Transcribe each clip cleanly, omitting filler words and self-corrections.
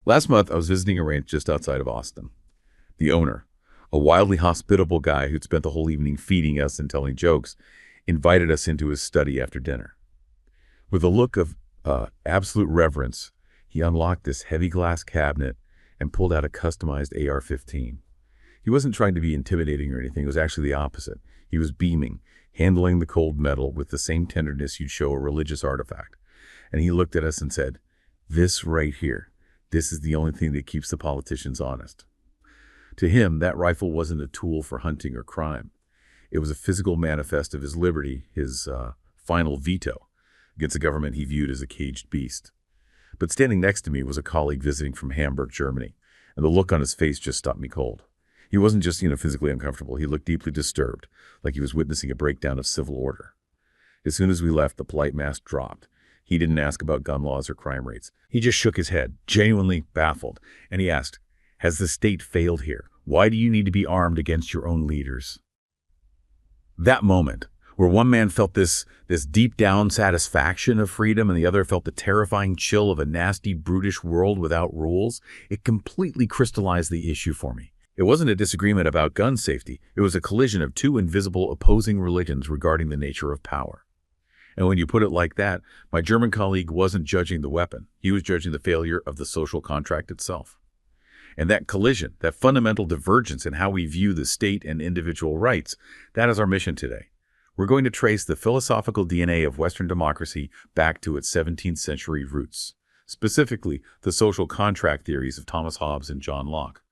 Last month, I was visiting a ranch just outside of Austin. The owner, a wildly hospitable guy who'd spent the whole evening feeding us and telling jokes, invited us into his study after dinner. With a look of absolute reverence, he unlocked this heavy glass cabinet and pulled out a customized AR-15. He wasn't trying to be intimidating or anything. It was actually the opposite. He was beaming, handling the cold metal with the same tenderness you'd show a religious artifact. And he looked at us and said, "This right here, this is the only thing that keeps the politicians honest." To him, that rifle wasn't a tool for hunting or crime. It was a physical manifest of his liberty, his final veto against a government he viewed as a caged beast. But standing next to me was a colleague visiting from Hamburg, Germany, and the look on his face just stopped me cold. He wasn't just, physically uncomfortable. He looked deeply disturbed, like he was witnessing a breakdown of civil order. As soon as we left, the polite mask dropped. He didn't ask about gun laws or crime rates. He just shook his head, genuinely baffled, and he asked, "Has the state failed here? Why do you need to be armed against your own leaders?" That moment, where one man felt this deep down satisfaction of freedom and the other felt the terrifying chill of a nasty, brutish world without rules, it completely crystallized the issue for me. It wasn't a disagreement about gun safety. It was a collision of two invisible opposing religions regarding the nature of power. And when you put it like that, my German colleague wasn't judging the weapon. He was judging the failure of the social contract itself. And that collision, that fundamental divergence in how we view the state and individual rights, that is our mission today. We're going to trace the philosophical DNA of Western democracy back to its 17th century roots, specifically the social contract theories of Thomas Hobbes and John Locke.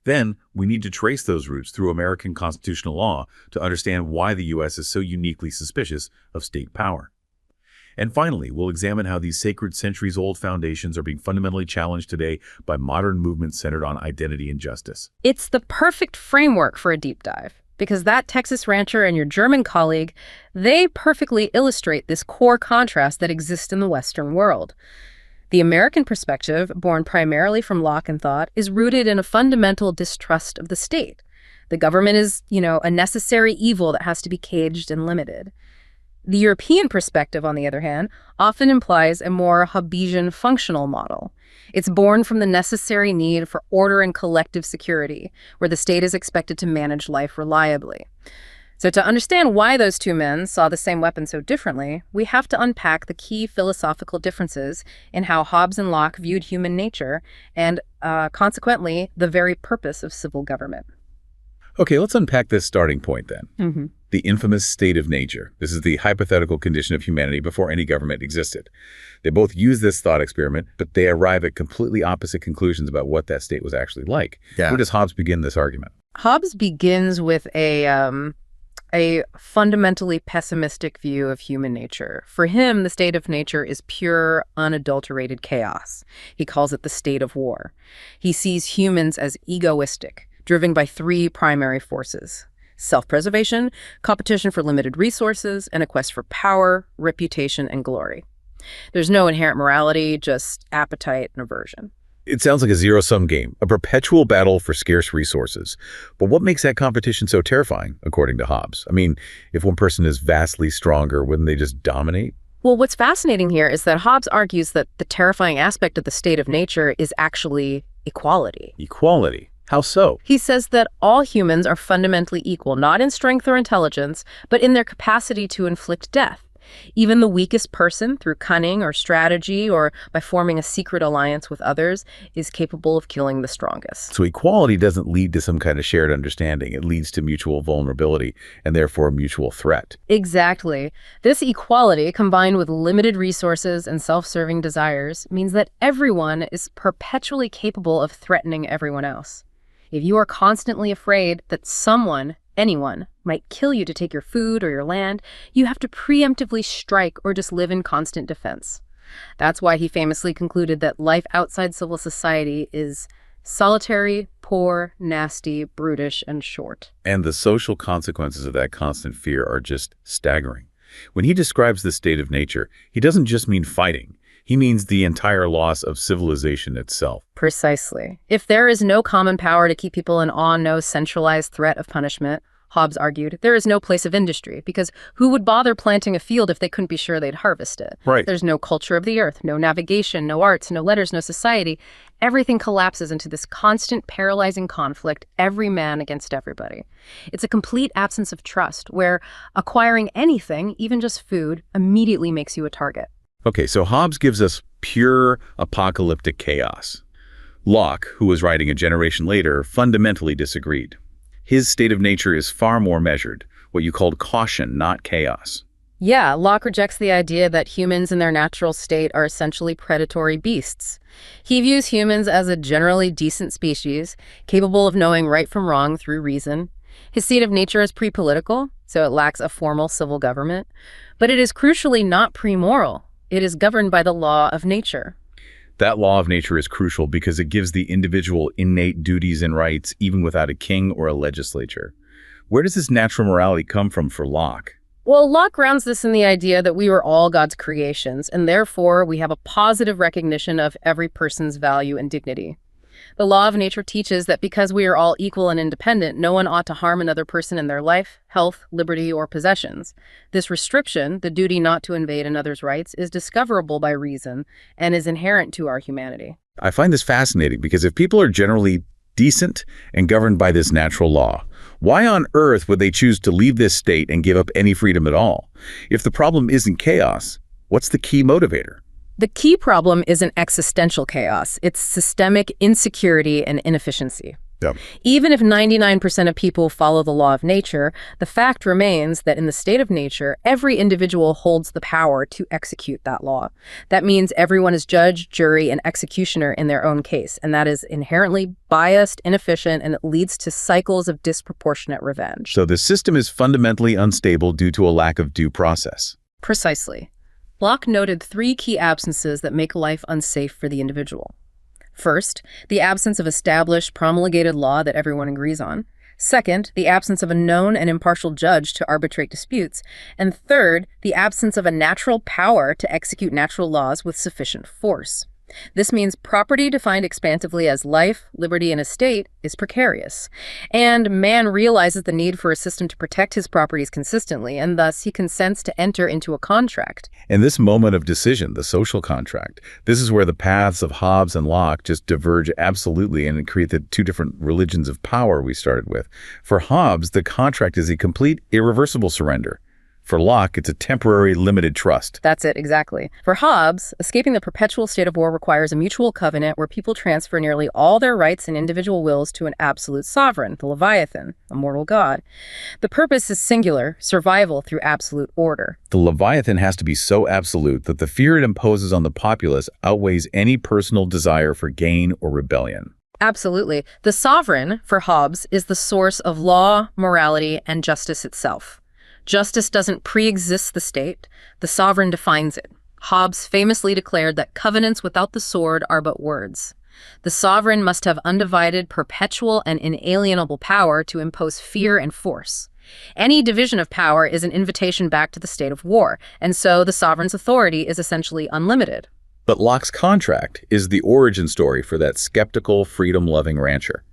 Then, we need to trace those roots through American constitutional law to understand why the U.S. is so uniquely suspicious of state power. And finally, we'll examine how these sacred centuries-old foundations are being fundamentally challenged today by modern movements centered on identity and justice. It's the perfect framework for a deep dive, because that Texas rancher and your German colleague, they perfectly illustrate this core contrast that exists in the Western world. The American perspective, born primarily from Lockean thought, is rooted in a fundamental distrust of the state. The government is, a necessary evil that has to be caged and limited. The European perspective, on the other hand, often implies a more Hobbesian functional model. It's born from the necessary need for order and collective security, where the state is expected to manage life reliably. So to understand why those two men saw the same weapon so differently, we have to unpack the key philosophical differences in how Hobbes and Locke viewed human nature and, consequently, the very purpose of civil government. Okay, let's unpack this starting point then. The infamous state of nature. This is the hypothetical condition of humanity before any government existed. They both use this thought experiment, but they arrive at completely opposite conclusions about what that state was actually like. Yeah. Where does Hobbes begin this argument? Hobbes begins with a fundamentally pessimistic view of human nature. For him, the state of nature is pure, unadulterated chaos. He calls it the state of war. He sees humans as egoistic, driven by three primary forces: self-preservation, competition for limited resources, and a quest for power, reputation, and glory. There's no inherent morality, just appetite and aversion. It sounds like a zero-sum game, a perpetual battle for scarce resources. But what makes that competition so terrifying, according to Hobbes? I mean, if one person is vastly stronger, wouldn't they just dominate? Well, what's fascinating here is that Hobbes argues that the terrifying aspect of the state of nature is actually equality. Equality? How so? He says that all humans are fundamentally equal, not in strength or intelligence, but in their capacity to inflict death. Even the weakest person, through cunning or strategy or by forming a secret alliance with others, is capable of killing the strongest. So equality doesn't lead to some kind of shared understanding. It leads to mutual vulnerability and therefore a mutual threat. Exactly. This equality, combined with limited resources and self-serving desires, means that everyone is perpetually capable of threatening everyone else. If you are constantly afraid that someone, anyone, might kill you to take your food or your land, you have to preemptively strike or just live in constant defense. That's why he famously concluded that life outside civil society is solitary, poor, nasty, brutish, and short. And the social consequences of that constant fear are just staggering. When he describes the state of nature, he doesn't just mean fighting. He means the entire loss of civilization itself. Precisely. If there is no common power to keep people in awe, no centralized threat of punishment, Hobbes argued, there is no place of industry, because who would bother planting a field if they couldn't be sure they'd harvest it? Right. There's no culture of the earth, no navigation, no arts, no letters, no society. everything collapses into this constant, paralyzing conflict, every man against everybody. It's a complete absence of trust, where acquiring anything, even just food, immediately makes you a target. Okay, so Hobbes gives us pure apocalyptic chaos. Locke, who was writing a generation later, fundamentally disagreed. His state of nature is far more measured, what you called caution, not chaos. Yeah, Locke rejects the idea that humans in their natural state are essentially predatory beasts. He views humans as a generally decent species, capable of knowing right from wrong through reason. His state of nature is pre-political, so it lacks a formal civil government. But it is crucially not pre-moral. It is governed by the law of nature. That law of nature is crucial because it gives the individual innate duties and rights even without a king or a legislature. Where does this natural morality come from for Locke? Well, Locke grounds this in the idea that we were all God's creations, and therefore we have a positive recognition of every person's value and dignity. The law of nature teaches that because we are all equal and independent, no one ought to harm another person in their life, health, liberty, or possessions. This restriction, the duty not to invade another's rights, is discoverable by reason and is inherent to our humanity. I find this fascinating because if people are generally decent and governed by this natural law, why on earth would they choose to leave this state and give up any freedom at all? If the problem isn't chaos, what's the key motivator? The key problem isn't existential chaos. It's systemic insecurity and inefficiency. Yep. Even if 99% of people follow the law of nature, the fact remains that in the state of nature, every individual holds the power to execute that law. That means everyone is judge, jury, and executioner in their own case, and that is inherently biased, inefficient, and it leads to cycles of disproportionate revenge. So the system is fundamentally unstable due to a lack of due process. Precisely. Locke noted 3 key absences that make life unsafe for the individual. First, the absence of established, promulgated law that everyone agrees on. Second, the absence of a known and impartial judge to arbitrate disputes. And third, the absence of a natural power to execute natural laws with sufficient force. This means property defined expansively as life, liberty, and estate is precarious. And man realizes the need for a system to protect his properties consistently, and thus he consents to enter into a contract. And this moment of decision, the social contract, this is where the paths of Hobbes and Locke just diverge absolutely and create the 2 different religions of power we started with. For Hobbes, the contract is a complete, irreversible surrender. For Locke, it's a temporary, limited trust. That's it, exactly. For Hobbes, escaping the perpetual state of war requires a mutual covenant where people transfer nearly all their rights and individual wills to an absolute sovereign, the Leviathan, a mortal god. The purpose is singular, survival through absolute order. The Leviathan has to be so absolute that the fear it imposes on the populace outweighs any personal desire for gain or rebellion. Absolutely. The sovereign, for Hobbes, is the source of law, morality, and justice itself. Justice doesn't pre-exist the state. The sovereign defines it. Hobbes famously declared that covenants without the sword are but words. The sovereign must have undivided, perpetual, and inalienable power to impose fear and force. Any division of power is an invitation back to the state of war, and so the sovereign's authority is essentially unlimited. But Locke's contract is the origin story for that skeptical, freedom-loving rancher.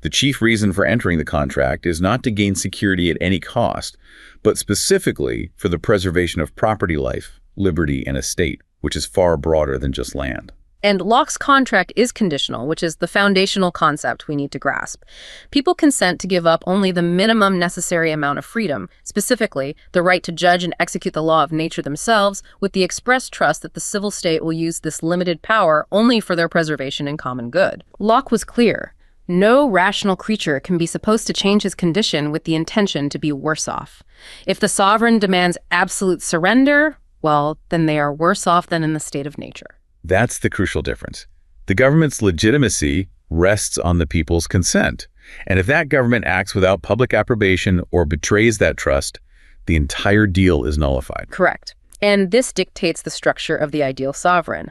The chief reason for entering the contract is not to gain security at any cost, but specifically for the preservation of property life, liberty, and estate, which is far broader than just land. And Locke's contract is conditional, which is the foundational concept we need to grasp. People consent to give up only the minimum necessary amount of freedom, specifically the right to judge and execute the law of nature themselves, with the express trust that the civil state will use this limited power only for their preservation and common good. Locke was clear. No rational creature can be supposed to change his condition with the intention to be worse off. If the sovereign demands absolute surrender, well, then they are worse off than in the state of nature. That's the crucial difference. The government's legitimacy rests on the people's consent. And if that government acts without public approbation or betrays that trust, the entire deal is nullified. Correct. And this dictates the structure of the ideal sovereign.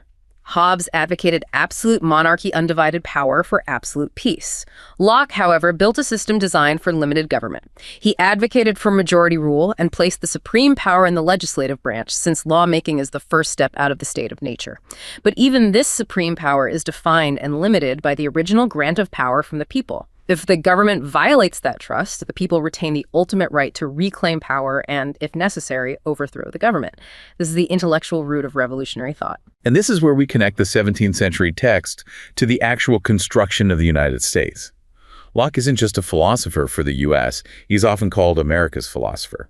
Hobbes advocated absolute monarchy, undivided power for absolute peace. Locke, however, built a system designed for limited government. He advocated for majority rule and placed the supreme power in the legislative branch, since lawmaking is the first step out of the state of nature. But even this supreme power is defined and limited by the original grant of power from the people. If the government violates that trust, the people retain the ultimate right to reclaim power and, if necessary, overthrow the government. This is the intellectual root of revolutionary thought. And this is where we connect the 17th century text to the actual construction of the United States. Locke isn't just a philosopher for the U.S., he's often called America's philosopher.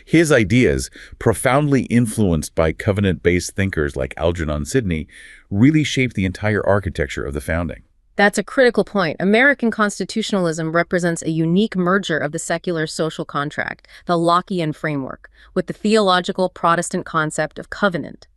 His ideas, profoundly influenced by covenant-based thinkers like Algernon Sidney, really shaped the entire architecture of the founding. That's a critical point. American constitutionalism represents a unique merger of the secular social contract, the Lockean framework, with the theological Protestant concept of covenant.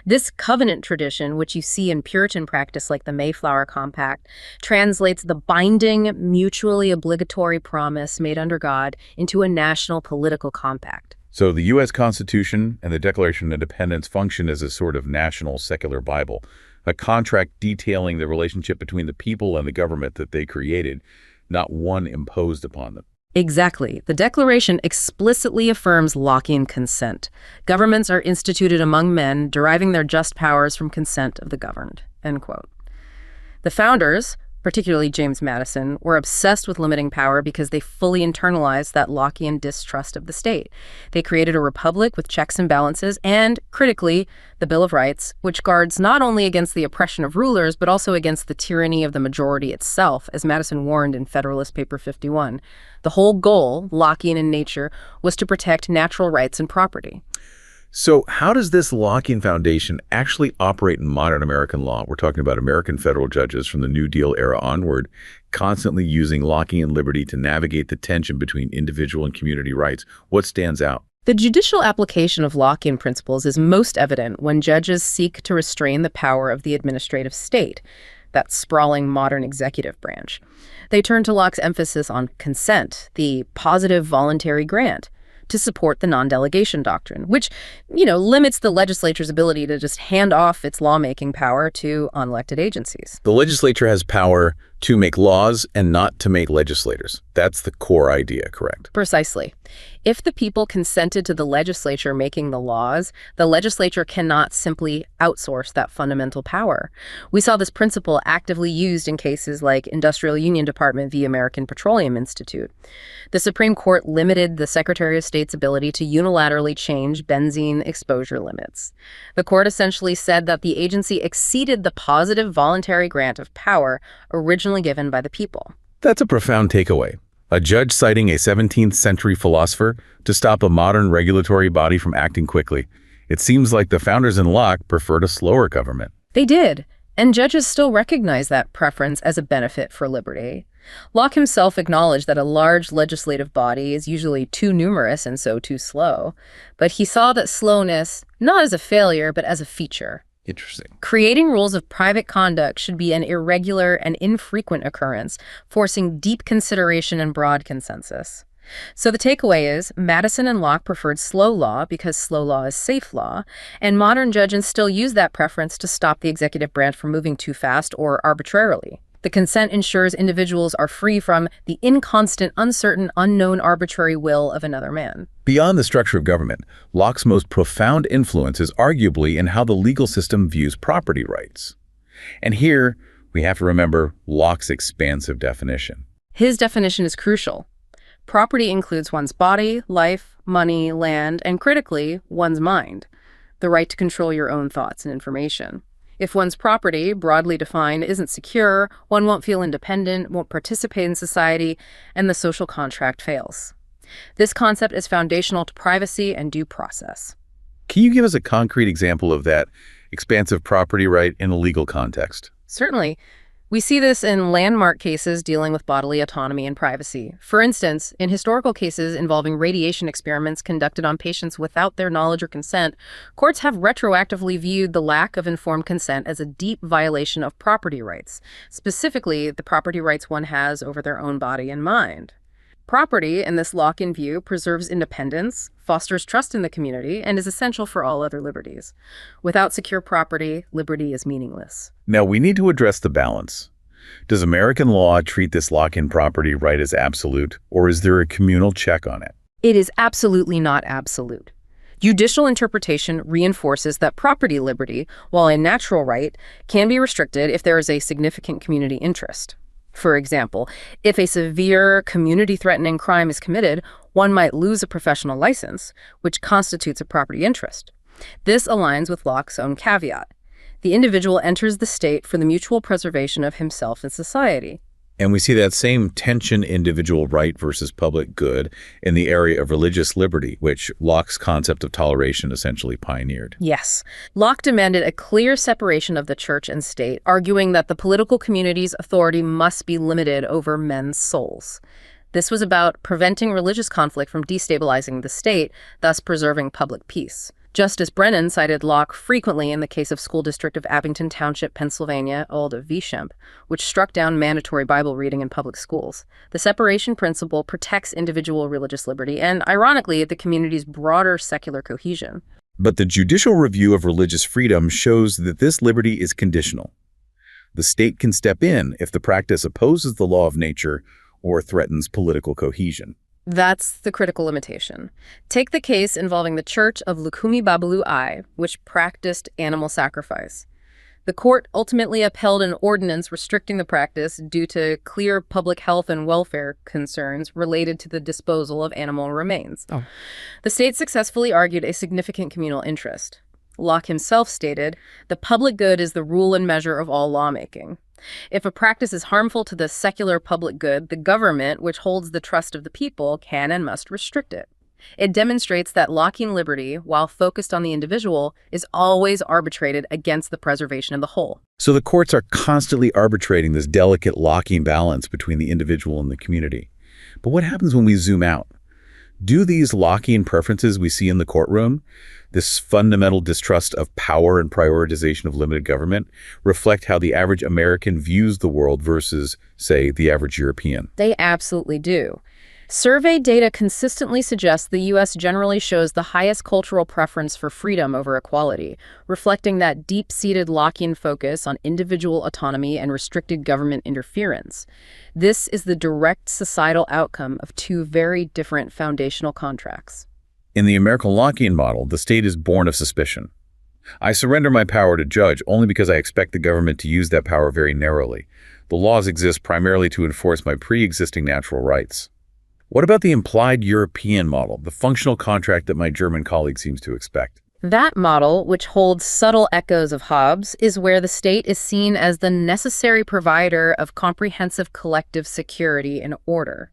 This covenant tradition, which you see in Puritan practice like the Mayflower Compact, translates the binding, mutually obligatory promise made under God into a national political compact. So the U.S. Constitution and the Declaration of Independence function as a sort of national secular Bible, a contract detailing the relationship between the people and the government that they created, not one imposed upon them. Exactly. The Declaration explicitly affirms Lockean consent. Governments are instituted among men, deriving their just powers from consent of the governed. End quote. The founders, particularly James Madison, were obsessed with limiting power because they fully internalized that Lockean distrust of the state. They created a republic with checks and balances and, critically, the Bill of Rights, which guards not only against the oppression of rulers, but also against the tyranny of the majority itself, as Madison warned in Federalist Paper 51. The whole goal, Lockean in nature, was to protect natural rights and property. So how does this Lockean foundation actually operate in modern American law? We're talking about American federal judges from the New Deal era onward, constantly using Lockean liberty to navigate the tension between individual and community rights. What stands out? The judicial application of Lockean principles is most evident when judges seek to restrain the power of the administrative state, that sprawling modern executive branch. They turn to Locke's emphasis on consent, the positive voluntary grant, to support the non-delegation doctrine, which, limits the legislature's ability to just hand off its lawmaking power to unelected agencies. The legislature has power to make laws and not to make legislators. That's the core idea, correct? Precisely. If the people consented to the legislature making the laws, the legislature cannot simply outsource that fundamental power. We saw this principle actively used in cases like Industrial Union Department v. American Petroleum Institute. The Supreme Court limited the Secretary of State's ability to unilaterally change benzene exposure limits. The court essentially said that the agency exceeded the positive voluntary grant of power originally given by the people. That's a profound takeaway. A judge citing a 17th century philosopher to stop a modern regulatory body from acting quickly. It seems like the founders in Locke preferred a slower government. They did, and judges still recognize that preference as a benefit for liberty. Locke himself acknowledged that a large legislative body is usually too numerous and so too slow, but he saw that slowness not as a failure but as a feature. Interesting. Creating rules of private conduct should be an irregular and infrequent occurrence, forcing deep consideration and broad consensus. So the takeaway is, Madison and Locke preferred slow law because slow law is safe law, and modern judges still use that preference to stop the executive branch from moving too fast or arbitrarily. The consent ensures individuals are free from the inconstant, uncertain, unknown arbitrary will of another man. Beyond the structure of government, Locke's most profound influence is arguably in how the legal system views property rights. And here, we have to remember Locke's expansive definition. His definition is crucial. Property includes one's body, life, money, land, and critically, one's mind, the right to control your own thoughts and information. If one's property, broadly defined, isn't secure, one won't feel independent, won't participate in society, and the social contract fails. This concept is foundational to privacy and due process. Can you give us a concrete example of that expansive property right in a legal context? Certainly. We see this in landmark cases dealing with bodily autonomy and privacy. For instance, in historical cases involving radiation experiments conducted on patients without their knowledge or consent, courts have retroactively viewed the lack of informed consent as a deep violation of property rights, specifically the property rights one has over their own body and mind. Property, in this Lockean view, preserves independence, fosters trust in the community, and is essential for all other liberties. Without secure property, liberty is meaningless. Now, we need to address the balance. Does American law treat this Lockean property right as absolute, or is there a communal check on it? It is absolutely not absolute. Judicial interpretation reinforces that property liberty, while a natural right, can be restricted if there is a significant community interest. For example, if a severe community-threatening crime is committed, one might lose a professional license, which constitutes a property interest. This aligns with Locke's own caveat. The individual enters the state for the mutual preservation of himself and society. And we see that same tension, individual right versus public good, in the area of religious liberty, which Locke's concept of toleration essentially pioneered. Yes. Locke demanded a clear separation of the church and state, arguing that the political community's authority must be limited over men's souls. This was about preventing religious conflict from destabilizing the state, thus preserving public peace. Justice Brennan cited Locke frequently in the case of School District of Abington Township, Pennsylvania, old of V. Shemp, which struck down mandatory Bible reading in public schools. The separation principle protects individual religious liberty and, ironically, the community's broader secular cohesion. But the judicial review of religious freedom shows that this liberty is conditional. The state can step in if the practice opposes the law of nature or threatens political cohesion. That's the critical limitation. Take the case involving the Church of Lukumi Babalu I, which practiced animal sacrifice. The court ultimately upheld an ordinance restricting the practice due to clear public health and welfare concerns related to the disposal of animal remains. The state successfully argued a significant communal interest. Locke himself stated, "The public good is the rule and measure of all lawmaking." If a practice is harmful to the secular public good, the government, which holds the trust of the people, can and must restrict it. It demonstrates that Lockean liberty, while focused on the individual, is always arbitrated against the preservation of the whole. So the courts are constantly arbitrating this delicate Lockean balance between the individual and the community. But what happens when we zoom out? Do these Lockean preferences we see in the courtroom, this fundamental distrust of power and prioritization of limited government, reflect how the average American views the world versus, say, the average European? They absolutely do. Survey data consistently suggests the U.S. generally shows the highest cultural preference for freedom over equality, reflecting that deep-seated Lockean focus on individual autonomy and restricted government interference. This is the direct societal outcome of two very different foundational contracts. In the American Lockean model, the state is born of suspicion. I surrender my power to judge only because I expect the government to use that power very narrowly. The laws exist primarily to enforce my pre-existing natural rights. What about the implied European model, the functional contract that my German colleague seems to expect? That model, which holds subtle echoes of Hobbes, is where the state is seen as the necessary provider of comprehensive collective security and order.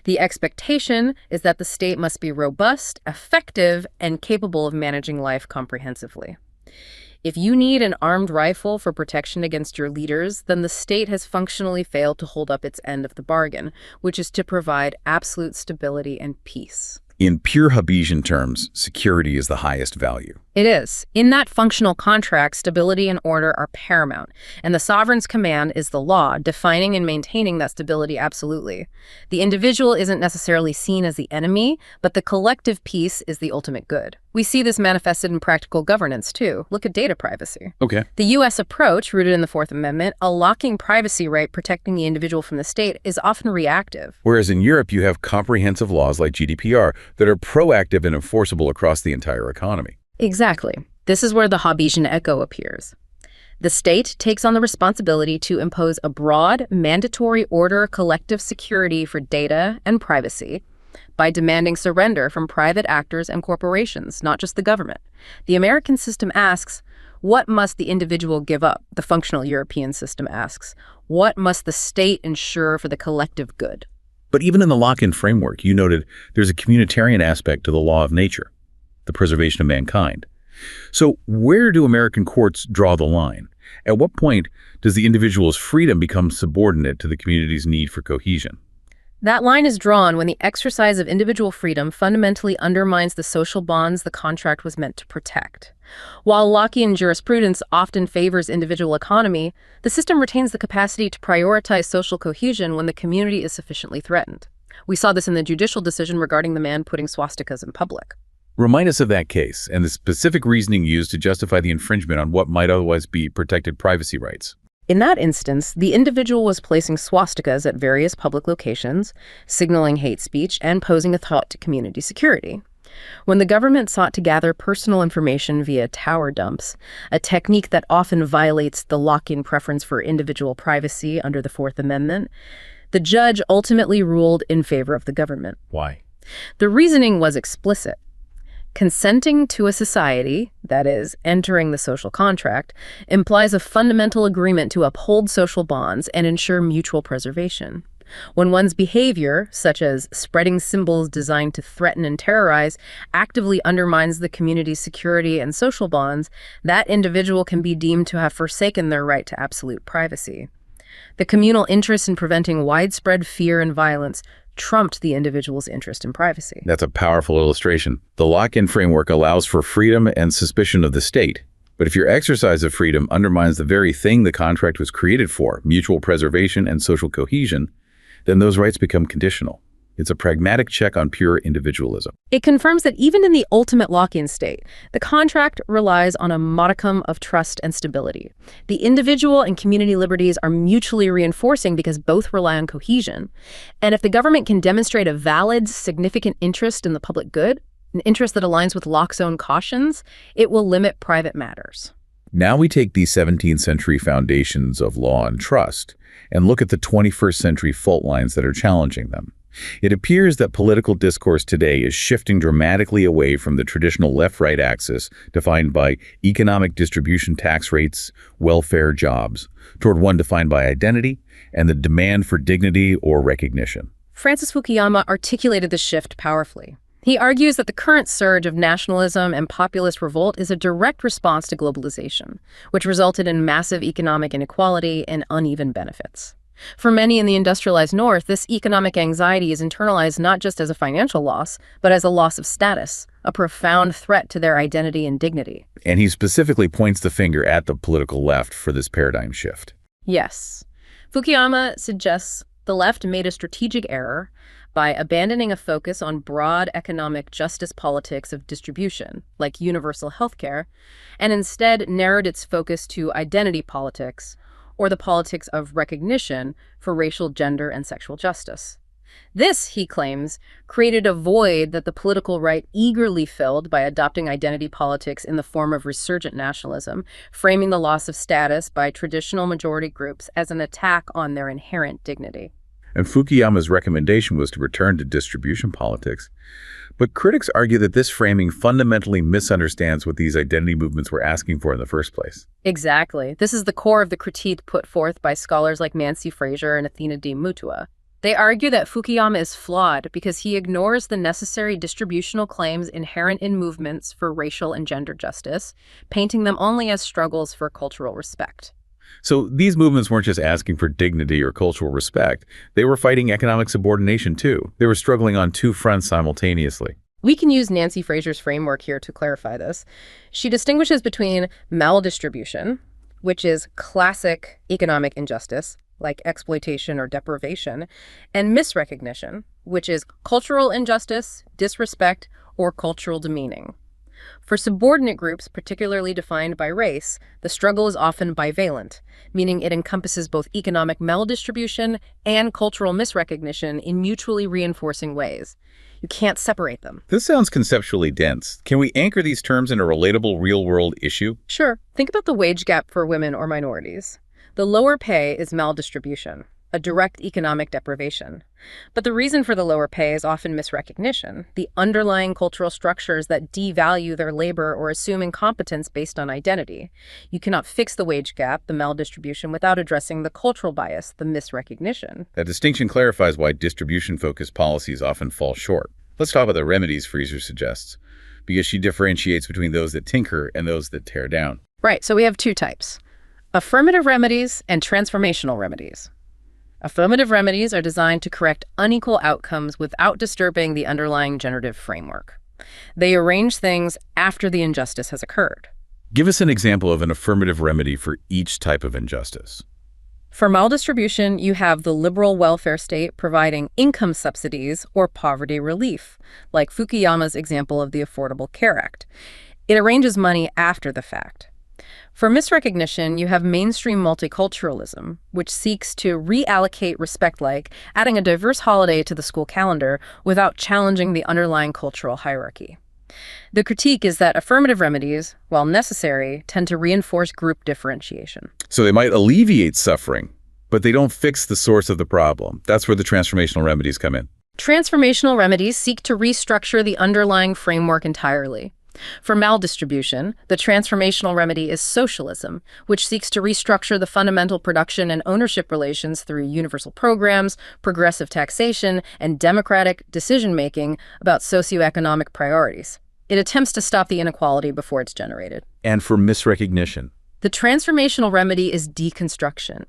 The expectation is that the state must be robust, effective, and capable of managing life comprehensively. If you need an armed rifle for protection against your leaders, then the state has functionally failed to hold up its end of the bargain, which is to provide absolute stability and peace. In pure Hobbesian terms, security is the highest value. It is. In that functional contract, stability and order are paramount, and the sovereign's command is the law, defining and maintaining that stability absolutely. The individual isn't necessarily seen as the enemy, but the collective peace is the ultimate good. We see this manifested in practical governance, too. Look at data privacy. Okay. The U.S. approach, rooted in the Fourth Amendment, a locking privacy right protecting the individual from the state, is often reactive. Whereas in Europe, you have comprehensive laws like GDPR that are proactive and enforceable across the entire economy. Exactly. This is where the Hobbesian echo appears. The state takes on the responsibility to impose a broad, mandatory order collective security for data and privacy by demanding surrender from private actors and corporations, not just the government. The American system asks, what must the individual give up? The functional European system asks, what must the state ensure for the collective good? But even in the Lockean framework, you noted there's a communitarian aspect to the law of nature, the preservation of mankind. So where do American courts draw the line? At what point does the individual's freedom become subordinate to the community's need for cohesion? That line is drawn when the exercise of individual freedom fundamentally undermines the social bonds the contract was meant to protect. While Lockean jurisprudence often favors individual autonomy, the system retains the capacity to prioritize social cohesion when the community is sufficiently threatened. We saw this in the judicial decision regarding the man putting swastikas in public. Remind us of that case and the specific reasoning used to justify the infringement on what might otherwise be protected privacy rights. In that instance, the individual was placing swastikas at various public locations, signaling hate speech and posing a threat to community security. When the government sought to gather personal information via tower dumps, a technique that often violates the Lockean preference for individual privacy under the Fourth Amendment, the judge ultimately ruled in favor of the government. Why? The reasoning was explicit. Consenting to a society, that is, entering the social contract, implies a fundamental agreement to uphold social bonds and ensure mutual preservation. When one's behavior, such as spreading symbols designed to threaten and terrorize, actively undermines the community's security and social bonds, that individual can be deemed to have forsaken their right to absolute privacy. The communal interest in preventing widespread fear and violence trumped the individual's interest in privacy. That's a powerful illustration. The Lockean framework allows for freedom and suspicion of the state. But if your exercise of freedom undermines the very thing the contract was created for, mutual preservation and social cohesion, then those rights become conditional. It's a pragmatic check on pure individualism. It confirms that even in the ultimate Lockean state, the contract relies on a modicum of trust and stability. The individual and community liberties are mutually reinforcing because both rely on cohesion. And if the government can demonstrate a valid, significant interest in the public good, an interest that aligns with Locke's own cautions, it will limit private matters. Now we take these 17th century foundations of law and trust and look at the 21st century fault lines that are challenging them. It appears that political discourse today is shifting dramatically away from the traditional left-right axis defined by economic distribution, tax rates, welfare, jobs, toward one defined by identity and the demand for dignity or recognition. Francis Fukuyama articulated the shift powerfully. He argues that the current surge of nationalism and populist revolt is a direct response to globalization, which resulted in massive economic inequality and uneven benefits. For many in the industrialized North, this economic anxiety is internalized not just as a financial loss, but as a loss of status, a profound threat to their identity and dignity. And he specifically points the finger at the political left for this paradigm shift. Yes. Fukuyama suggests the left made a strategic error by abandoning a focus on broad economic justice politics of distribution, like universal healthcare, and instead narrowed its focus to identity politics, or the politics of recognition for racial, gender, and sexual justice. This, he claims, created a void that the political right eagerly filled by adopting identity politics in the form of resurgent nationalism, framing the loss of status by traditional majority groups as an attack on their inherent dignity. And Fukuyama's recommendation was to return to distribution politics. But critics argue that this framing fundamentally misunderstands what these identity movements were asking for in the first place. Exactly. This is the core of the critique put forth by scholars like Nancy Fraser and Athena D. Mutua. They argue that Fukuyama is flawed because he ignores the necessary distributional claims inherent in movements for racial and gender justice, painting them only as struggles for cultural respect. So these movements weren't just asking for dignity or cultural respect. They were fighting economic subordination, too. They were struggling on two fronts simultaneously. We can use Nancy Fraser's framework here to clarify this. She distinguishes between maldistribution, which is classic economic injustice, like exploitation or deprivation, and misrecognition, which is cultural injustice, disrespect, or cultural demeaning. For subordinate groups, particularly defined by race, the struggle is often bivalent, meaning it encompasses both economic maldistribution and cultural misrecognition in mutually reinforcing ways. You can't separate them. This sounds conceptually dense. Can we anchor these terms in a relatable real-world issue? Sure. Think about the wage gap for women or minorities. The lower pay is maldistribution, a direct economic deprivation. But the reason for the lower pay is often misrecognition, the underlying cultural structures that devalue their labor or assume incompetence based on identity. You cannot fix the wage gap, the maldistribution, without addressing the cultural bias, the misrecognition. That distinction clarifies why distribution-focused policies often fall short. Let's talk about the remedies Fraser suggests, because she differentiates between those that tinker and those that tear down. Right, so we have two types: affirmative remedies and transformational remedies. Affirmative remedies are designed to correct unequal outcomes without disturbing the underlying generative framework. They arrange things after the injustice has occurred. Give us an example of an affirmative remedy for each type of injustice. For maldistribution, you have the liberal welfare state providing income subsidies or poverty relief, like Fukuyama's example of the Affordable Care Act. It arranges money after the fact. For misrecognition, you have mainstream multiculturalism, which seeks to reallocate respect, like adding a diverse holiday to the school calendar without challenging the underlying cultural hierarchy. The critique is that affirmative remedies, while necessary, tend to reinforce group differentiation. So they might alleviate suffering, but they don't fix the source of the problem. That's where the transformational remedies come in. Transformational remedies seek to restructure the underlying framework entirely. For maldistribution, the transformational remedy is socialism, which seeks to restructure the fundamental production and ownership relations through universal programs, progressive taxation, and democratic decision-making about socioeconomic priorities. It attempts to stop the inequality before it's generated. And for misrecognition. The transformational remedy is deconstruction.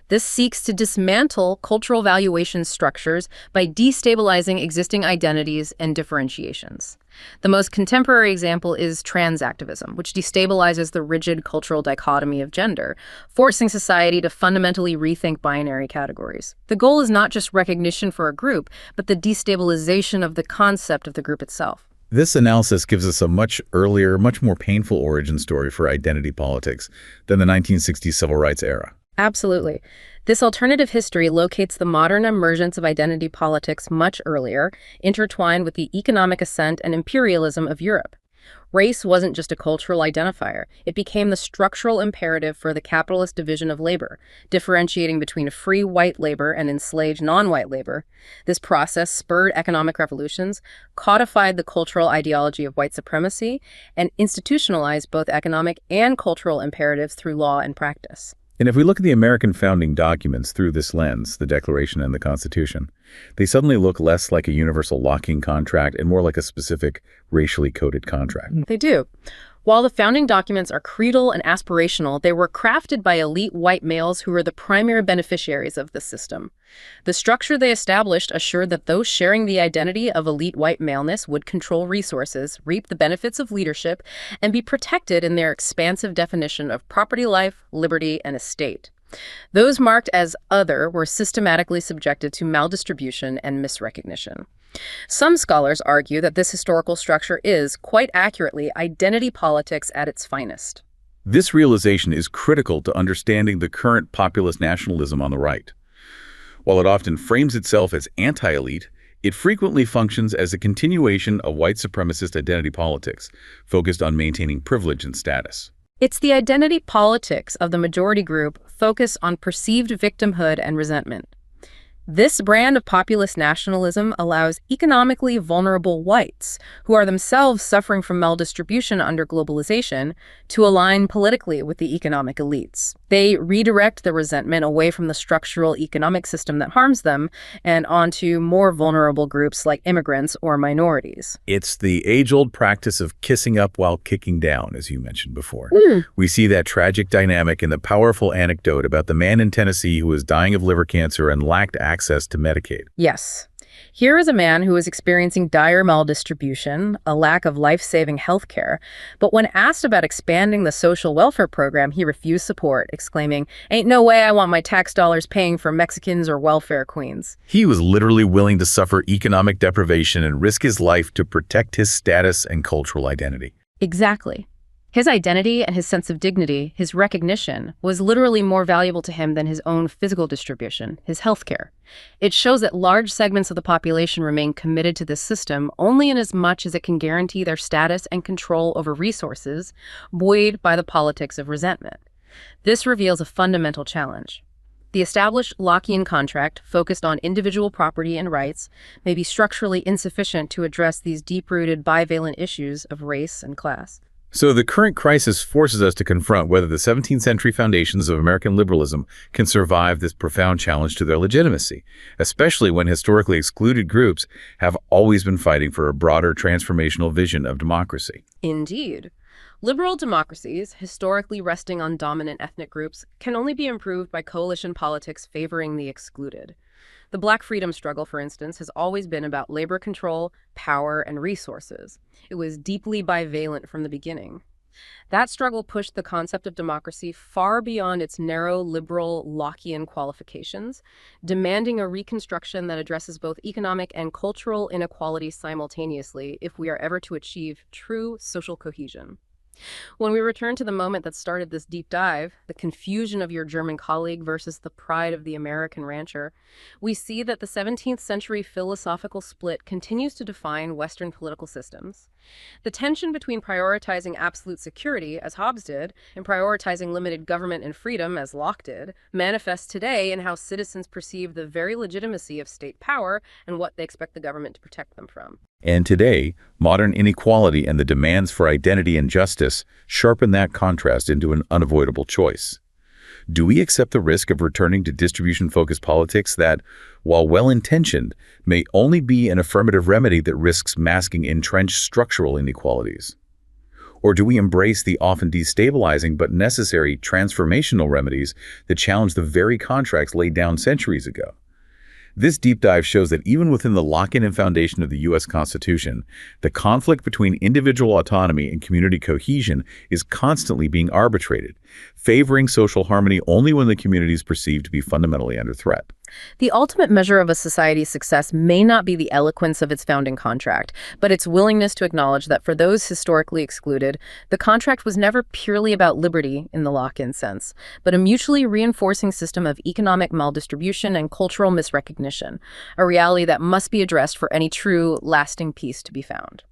This seeks to dismantle cultural valuation structures by destabilizing existing identities and differentiations. The most contemporary example is trans activism, which destabilizes the rigid cultural dichotomy of gender, forcing society to fundamentally rethink binary categories. The goal is not just recognition for a group, but the destabilization of the concept of the group itself. This analysis gives us a much earlier, much more painful origin story for identity politics than the 1960s civil rights era. Absolutely. This alternative history locates the modern emergence of identity politics much earlier, intertwined with the economic ascent and imperialism of Europe. Race wasn't just a cultural identifier. It became the structural imperative for the capitalist division of labor, differentiating between free white labor and enslaved non-white labor. This process spurred economic revolutions, codified the cultural ideology of white supremacy, and institutionalized both economic and cultural imperatives through law and practice. And if we look at the American founding documents through this lens, the Declaration and the Constitution, they suddenly look less like a universal Lockean contract and more like a specific racially coded contract. They do. While the founding documents are creedal and aspirational, they were crafted by elite white males who were the primary beneficiaries of the system. The structure they established assured that those sharing the identity of elite white maleness would control resources, reap the benefits of leadership, and be protected in their expansive definition of property life, liberty, and estate. Those marked as other were systematically subjected to maldistribution and misrecognition. Some scholars argue that this historical structure is, quite accurately, identity politics at its finest. This realization is critical to understanding the current populist nationalism on the right. While it often frames itself as anti-elite, it frequently functions as a continuation of white supremacist identity politics, focused on maintaining privilege and status. It's the identity politics of the majority group focused on perceived victimhood and resentment. This brand of populist nationalism allows economically vulnerable whites, who are themselves suffering from maldistribution under globalization, to align politically with the economic elites. They redirect the resentment away from the structural economic system that harms them and onto more vulnerable groups like immigrants or minorities. It's the age-old practice of kissing up while kicking down, as you mentioned before. We see that tragic dynamic in the powerful anecdote about the man in Tennessee who was dying of liver cancer and lacked access to Medicaid. Yes. Here is a man who is experiencing dire maldistribution, a lack of life-saving health care, but when asked about expanding the social welfare program, he refused support, exclaiming, "Ain't no way I want my tax dollars paying for Mexicans or welfare queens." He was literally willing to suffer economic deprivation and risk his life to protect his status and cultural identity. Exactly. His identity and his sense of dignity, his recognition, was literally more valuable to him than his own physical distribution, his health care. It shows that large segments of the population remain committed to this system only in as much as it can guarantee their status and control over resources, buoyed by the politics of resentment. This reveals a fundamental challenge. The established Lockean contract, focused on individual property and rights, may be structurally insufficient to address these deep-rooted bivalent issues of race and class. So the current crisis forces us to confront whether the 17th century foundations of American liberalism can survive this profound challenge to their legitimacy, especially when historically excluded groups have always been fighting for a broader transformational vision of democracy. Indeed. Liberal democracies, historically resting on dominant ethnic groups, can only be improved by coalition politics favoring the excluded. The Black freedom struggle, for instance, has always been about labor control, power, and resources. It was deeply bivalent from the beginning. That struggle pushed the concept of democracy far beyond its narrow, liberal, Lockean qualifications, demanding a reconstruction that addresses both economic and cultural inequalities simultaneously if we are ever to achieve true social cohesion. When we return to the moment that started this deep dive, the confusion of your German colleague versus the pride of the American rancher, we see that the 17th century philosophical split continues to define Western political systems. The tension between prioritizing absolute security, as Hobbes did, and prioritizing limited government and freedom, as Locke did, manifests today in how citizens perceive the very legitimacy of state power and what they expect the government to protect them from. And today, modern inequality and the demands for identity and justice sharpen that contrast into an unavoidable choice. Do we accept the risk of returning to distribution-focused politics that, while well-intentioned, may only be an affirmative remedy that risks masking entrenched structural inequalities? Or do we embrace the often destabilizing but necessary transformational remedies that challenge the very contracts laid down centuries ago? This deep dive shows that even within the Lockean foundation of the U.S. Constitution, the conflict between individual autonomy and community cohesion is constantly being arbitrated, favoring social harmony only when the community is perceived to be fundamentally under threat. The ultimate measure of a society's success may not be the eloquence of its founding contract, but its willingness to acknowledge that for those historically excluded, the contract was never purely about liberty in the Lockean sense, but a mutually reinforcing system of economic maldistribution and cultural misrecognition, a reality that must be addressed for any true, lasting peace to be found.